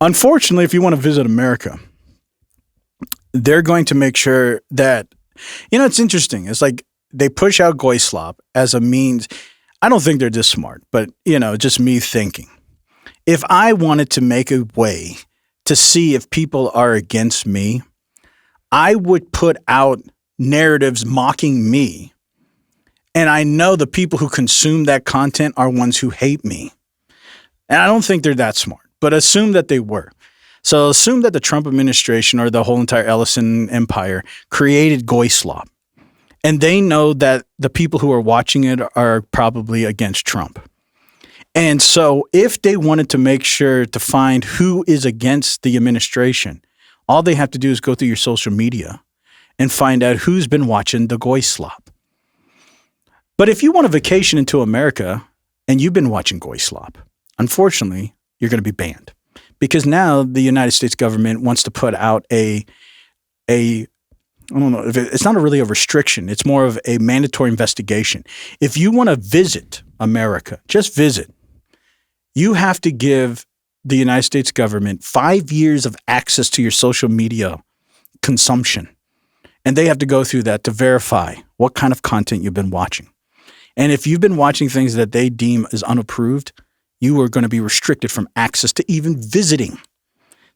Unfortunately, if you want to visit America, they're going to make sure that, it's interesting. It's like they push out goy slop as a means. I don't think they're this smart, but, just me thinking. If I wanted to make a way to see if people are against me, I would put out narratives mocking me. And I know the people who consume that content are ones who hate me. And I don't think they're that smart, but assume that they were. So assume that the Trump administration or the whole entire Ellison empire created goy slop. And they know that the people who are watching it are probably against Trump. And so if they wanted to make sure to find who is against the administration, all they have to do is go through your social media and find out who's been watching the goy slop. But if you want to vacation into America and you've been watching goy slop, unfortunately, you're going to be banned. Because now the United States government wants to put out I don't know, it's not really a restriction. It's more of a mandatory investigation. If you want to visit America, just visit, you have to give the United States government 5 years of access to your social media consumption. And they have to go through that to verify what kind of content you've been watching. And if you've been watching things that they deem as unapproved, you are going to be restricted from access to even visiting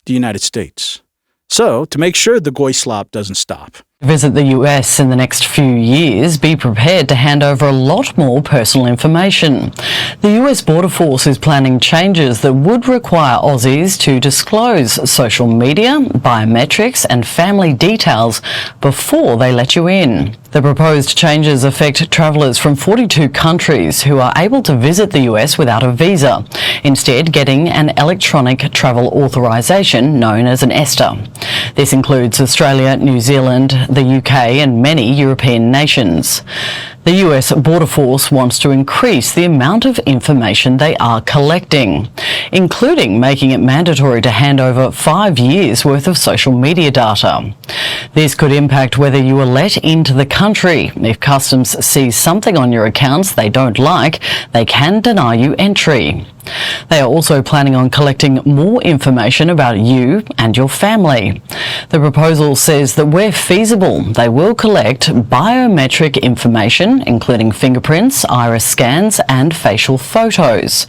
the United States. So to make sure the goy slop doesn't stop. Visit the US in the next few years, be prepared to hand over a lot more personal information. The US Border Force is planning changes that would require Aussies to disclose social media, biometrics and family details before they let you in. The proposed changes affect travellers from 42 countries who are able to visit the US without a visa, instead getting an electronic travel authorisation known as an ESTA. This includes Australia, New Zealand, the UK and many European nations. The US Border Force wants to increase the amount of information they are collecting, including making it mandatory to hand over 5 years' worth of social media data. This could impact whether you are let into the country. If Customs sees something on your accounts they don't like, they can deny you entry. They are also planning on collecting more information about you and your family. The proposal says that where feasible, they will collect biometric information, including fingerprints, iris scans and facial photos.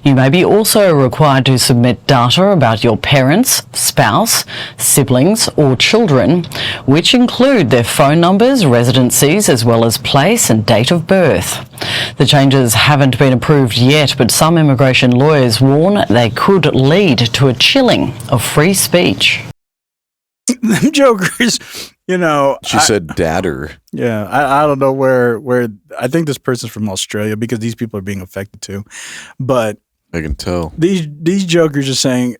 You may be also required to submit data about your parents, spouse, siblings or children, which include their phone numbers, residencies, as well as place and date of birth. The changes haven't been approved yet, but some immigration lawyers warn they could lead to a chilling of free speech. Them jokers, She said dadder. Yeah, I don't know where I think this person's from Australia because these people are being affected too. But I can tell. These jokers are saying,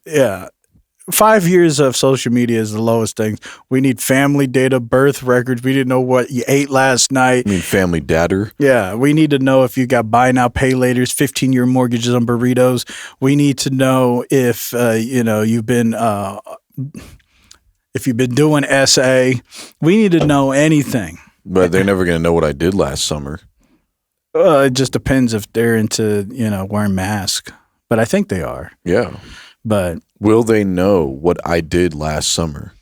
5 years of social media is the lowest thing. We need family data, birth records. We didn't know what you ate last night. You mean family dadder? Yeah, we need to know if you got buy now, pay laters, 15-year mortgages on burritos. We need to know if you've been doing SA. We need to know anything. But they're never going to know what I did last summer. It just depends if they're into wearing masks. But I think they are. Yeah. But will they know what I did last summer?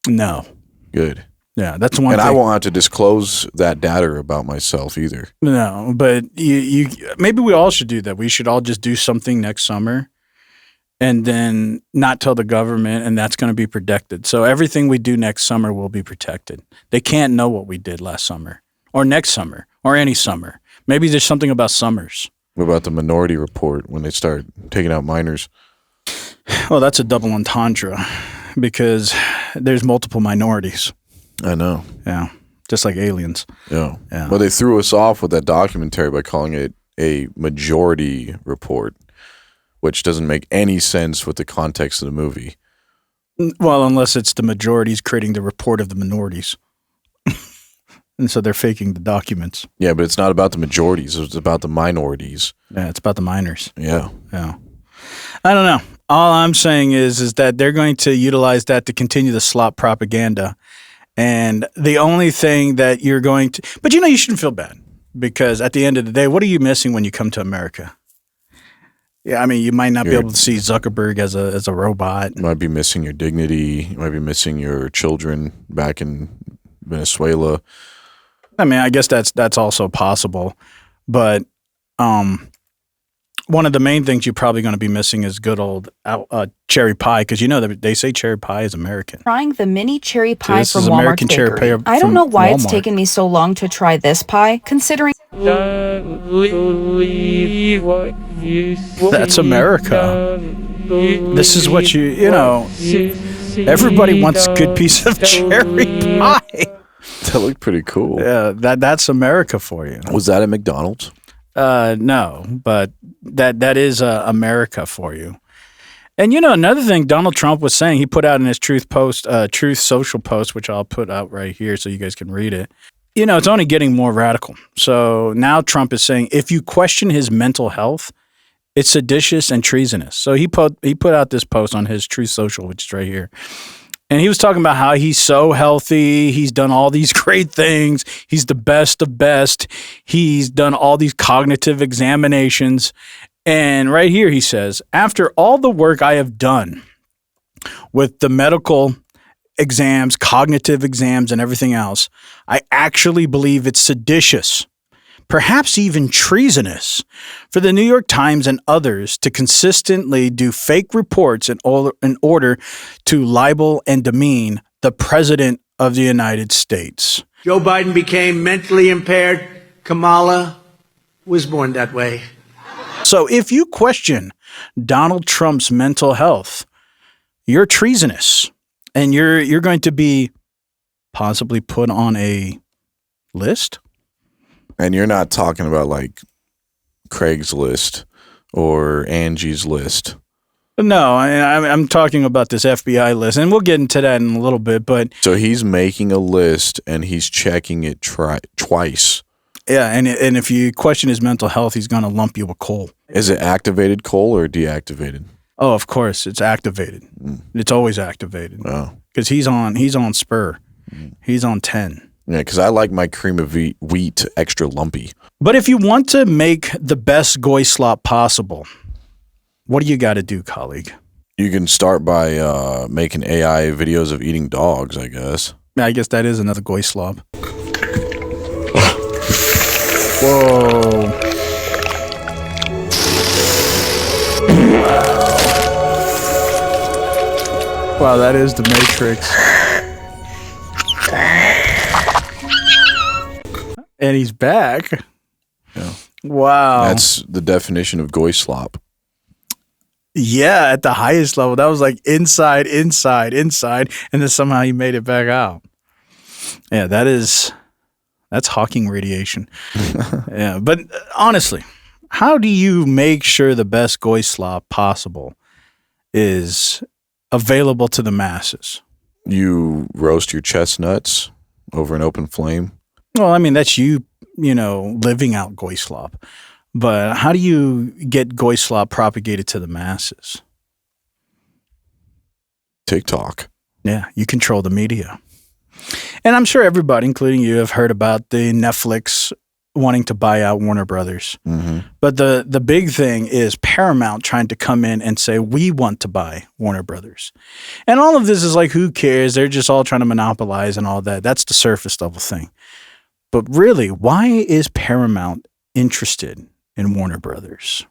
No. Good. Yeah, that's one thing. And I won't have to disclose that data about myself either. No, but you maybe we all should do that. We should all just do something next summer and then not tell the government, and that's going to be protected. So everything we do next summer will be protected. They can't know what we did last summer or next summer or any summer. Maybe there's something about summers. What about the Minority Report when they start taking out minors? Well, that's a double entendre because there's multiple minorities. I know. Yeah, just like aliens. Yeah. Well, they threw us off with that documentary by calling it a majority report, which doesn't make any sense with the context of the movie. Well, unless it's the majorities creating the report of the minorities. And so they're faking the documents. Yeah, but it's not about the majorities. It's about the minorities. Yeah, it's about the minors. Yeah. Yeah. I don't know. All I'm saying is that they're going to utilize that to continue the slop propaganda. And the only thing that you're going to – but, you shouldn't feel bad because at the end of the day, what are you missing when you come to America? Yeah, I mean, you might not be able to see Zuckerberg as a robot. You might be missing your dignity. You might be missing your children back in Venezuela. I mean, I guess that's also possible, but one of the main things you're probably going to be missing is good old cherry pie, because you know that they say cherry pie is American. Trying the mini cherry pie So from this is Walmart American cherry Bakery. pie I don't from know why it's Walmart. taken me so long to try this pie, considering That's America. This is what you know. Everybody wants a good piece of cherry pie. That looked pretty cool. Yeah, that's America for you. Was that at McDonald's? No, but that is America for you. And you know, another thing Donald Trump was saying, he put out in his Truth Social post, which I'll put out right here so you guys can read it. You know, it's only getting more radical. So now Trump is saying if you question his mental health, it's seditious and treasonous. So he put out this post on his Truth Social, which is right here. And he was talking about how he's so healthy. He's done all these great things. He's the best of best. He's done all these cognitive examinations. And right here he says, after all the work I have done with the medical exams, cognitive exams, and everything else, I actually believe it's seditious, perhaps even treasonous, for the New York Times and others to consistently do fake reports in order to libel and demean the President of the United States. Joe Biden became mentally impaired. Kamala was born that way. So if you question Donald Trump's mental health, you're treasonous, and you're going to be possibly put on a list. And you're not talking about like Craigslist or Angie's List. No, I'm talking about this FBI list, and we'll get into that in a little bit. But So he's making a list and he's checking it twice. yeah, and if you question his mental health, he's going to lump you with coal. Is it activated coal or deactivated? Oh, of course, it's activated. It's always activated Oh. because he's on Spur. He's on 10. Yeah, because I like my cream of wheat extra lumpy. But if you want to make the best goy slop possible, what do you got to do, colleague? You can start by making AI videos of eating dogs, I guess. I guess that is another goy slop. Whoa. Wow, that is the Matrix. And he's back. Yeah. Wow. That's the definition of goy slop. Yeah, at the highest level. That was like inside, and then somehow he made it back out. Yeah, that's Hawking radiation. Yeah, but honestly, how do you make sure the best goy slop possible is available to the masses? You roast your chestnuts over an open flame. Well, I mean, that's you living out goy slop. But how do you get goy slop propagated to the masses? TikTok. Yeah, you control the media. And I'm sure everybody, including you, have heard about the Netflix wanting to buy out Warner Brothers. Mm-hmm. But the big thing is Paramount trying to come in and say, we want to buy Warner Brothers. And all of this is like, who cares? They're just all trying to monopolize and all that. That's the surface level thing. But really, why is Paramount interested in Warner Brothers?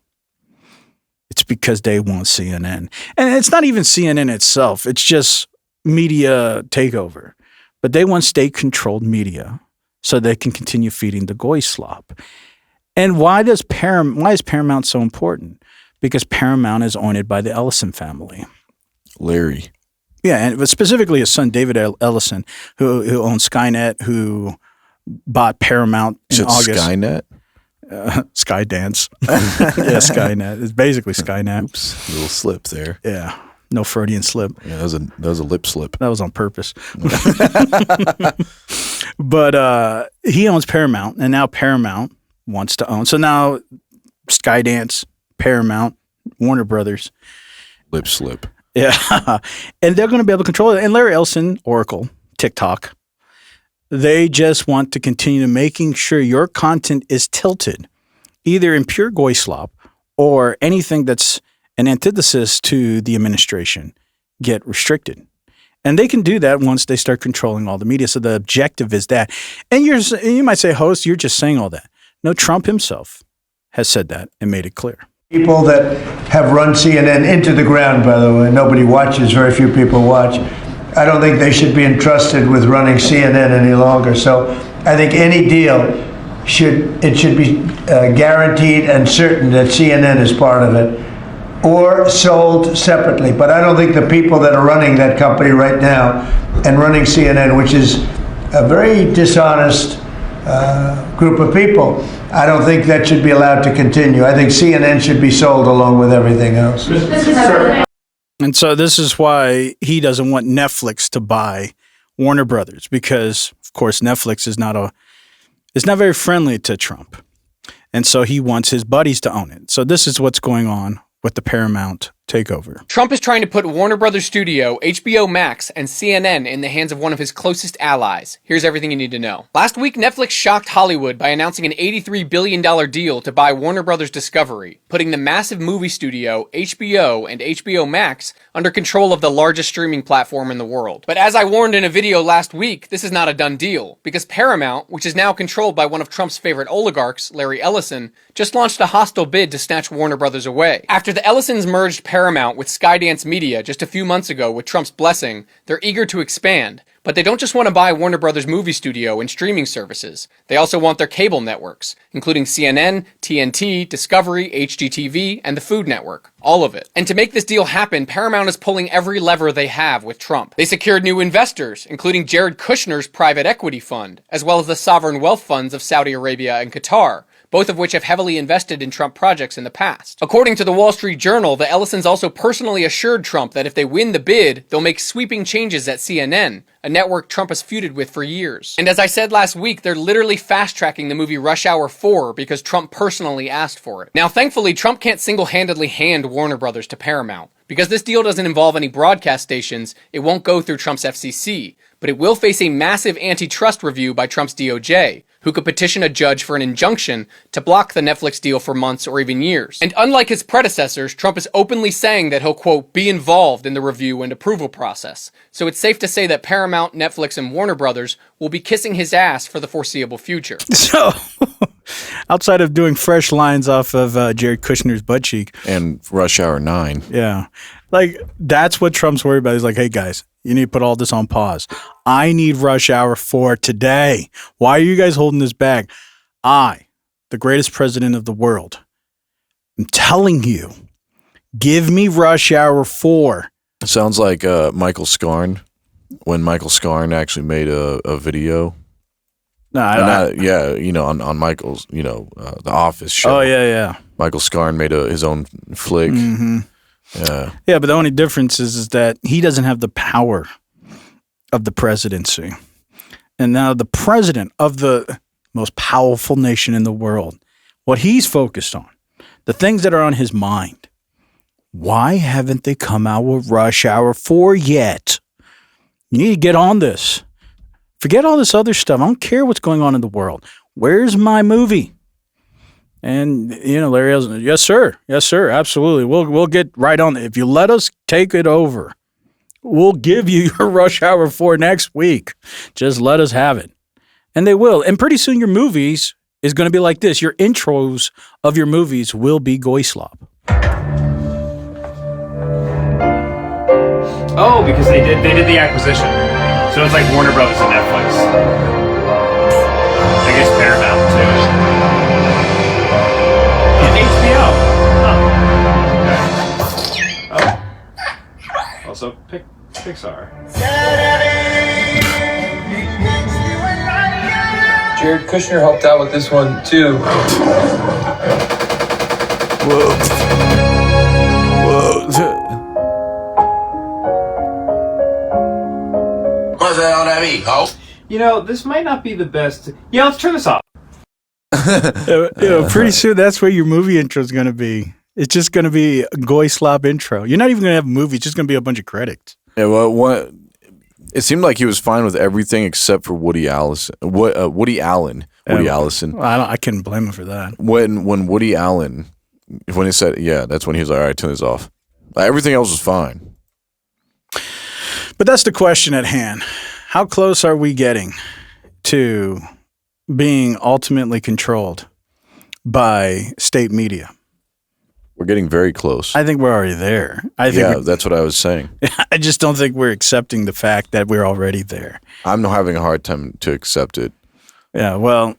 It's because they want CNN. And it's not even CNN itself. It's just media takeover. But they want state-controlled media so they can continue feeding the goy slop. And why is Paramount so important? Because Paramount is owned by the Ellison family. Larry. Yeah, and specifically his son, David Ellison, who owns SkyNET, who bought Paramount in August. SkyNET? Skydance. Yeah, SkyNet. It's basically SkyNet. Oops, a little slip there. Yeah, no Freudian slip. Yeah, that was a lip slip. That was on purpose. But he owns Paramount, and now Paramount wants to own. So now Skydance, Paramount, Warner Brothers. Lip slip. Yeah, and they're going to be able to control it. And Larry Ellison, Oracle, TikTok, they just want to continue making sure your content is tilted, either in pure goy slop or anything that's an antithesis to the administration get restricted. And they can do that once they start controlling all the media. So the objective is that. And you might say, host, you're just saying all that. No, Trump himself has said that and made it clear. People that have run CNN into the ground, by the way, nobody watches, very few people watch. I don't think they should be entrusted with running CNN any longer. So I think any deal should be guaranteed and certain that CNN is part of it, or sold separately. But I don't think the people that are running that company right now and running CNN, which is a very dishonest group of people, I don't think that should be allowed to continue. I think CNN should be sold along with everything else. And so this is why he doesn't want Netflix to buy Warner Brothers, because, of course, Netflix is not very friendly to Trump. And so he wants his buddies to own it. So this is what's going on with the Paramount takeover. Trump is trying to put Warner Brothers Studio, HBO Max, and CNN in the hands of one of his closest allies. Here's everything you need to know. Last week, Netflix shocked Hollywood by announcing an $83 billion deal to buy Warner Brothers Discovery, putting the massive movie studio, HBO, and HBO Max under control of the largest streaming platform in the world. But as I warned in a video last week, this is not a done deal, because Paramount, which is now controlled by one of Trump's favorite oligarchs, Larry Ellison, just launched a hostile bid to snatch Warner Brothers away. After the Ellisons merged Paramount with Skydance Media just a few months ago with Trump's blessing, they're eager to expand. But they don't just want to buy Warner Brothers movie studio and streaming services. They also want their cable networks, including CNN, TNT, Discovery, HGTV, and the Food Network. All of it. And to make this deal happen, Paramount is pulling every lever they have with Trump. They secured new investors, including Jared Kushner's private equity fund, as well as the sovereign wealth funds of Saudi Arabia and Qatar, both of which have heavily invested in Trump projects in the past. According to the Wall Street Journal, the Ellisons also personally assured Trump that if they win the bid, they'll make sweeping changes at CNN, a network Trump has feuded with for years. And as I said last week, they're literally fast-tracking the movie Rush Hour 4 because Trump personally asked for it. Now, thankfully, Trump can't single-handedly hand Warner Brothers to Paramount. Because this deal doesn't involve any broadcast stations, it won't go through Trump's FCC, but it will face a massive antitrust review by Trump's DOJ, who could petition a judge for an injunction to block the Netflix deal for months or even years. And unlike his predecessors, Trump is openly saying that he'll, quote, be involved in the review and approval process. So it's safe to say that Paramount, Netflix, and Warner Brothers will be kissing his ass for the foreseeable future. So, outside of doing fresh lines off of Jared Kushner's butt cheek. And Rush Hour 9. Yeah. Like, that's what Trump's worried about. He's like, hey, guys, you need to put all this on pause. I need Rush Hour 4 today. Why are you guys holding this back? I, the greatest president of the world, I'm telling you, give me Rush Hour 4. Sounds like Michael Scarn, when Michael Scarn actually made a video. No, on Michael's, The Office show. Oh, yeah. Michael Scarn made his own flick. Mm-hmm. Yeah. Yeah, but the only difference is that he doesn't have the power of the presidency. And now the president of the most powerful nation in the world, what he's focused on, the things that are on his mind, why haven't they come out with Rush Hour 4 yet? You need to get on this. Forget all this other stuff. I don't care what's going on in the world. Where's my movie? And, Larry Ellison, yes, sir, absolutely. We'll get right on it. If you let us take it over, we'll give you your Rush Hour 4 next week. Just let us have it. And they will. And pretty soon your movies is going to be like this. Your intros of your movies will be goy slop. Oh, because they did the acquisition. So it's like Warner Brothers and Netflix. I guess Paramount too. And HBO. Oh. Also Pixar. Jared Kushner helped out with this one too. This might not be the best. Yeah, let's turn this off. Pretty soon that's where your movie intro is going to be. It's just going to be a goy slob intro. You're not even going to have a movie. It's just going to be a bunch of credits. Yeah, well, it seemed like he was fine with everything except for Woody Allen. Woody Allen. Well, I couldn't blame him for that. When Woody Allen when he said, yeah, that's when he was like, all right, turn this off. Everything else was fine. But that's the question at hand. How close are we getting to being ultimately controlled by state media? We're getting very close. I think we're already there. I think that's what I was saying. I just don't think we're accepting the fact that we're already there. I'm having a hard time to accept it. Yeah, well,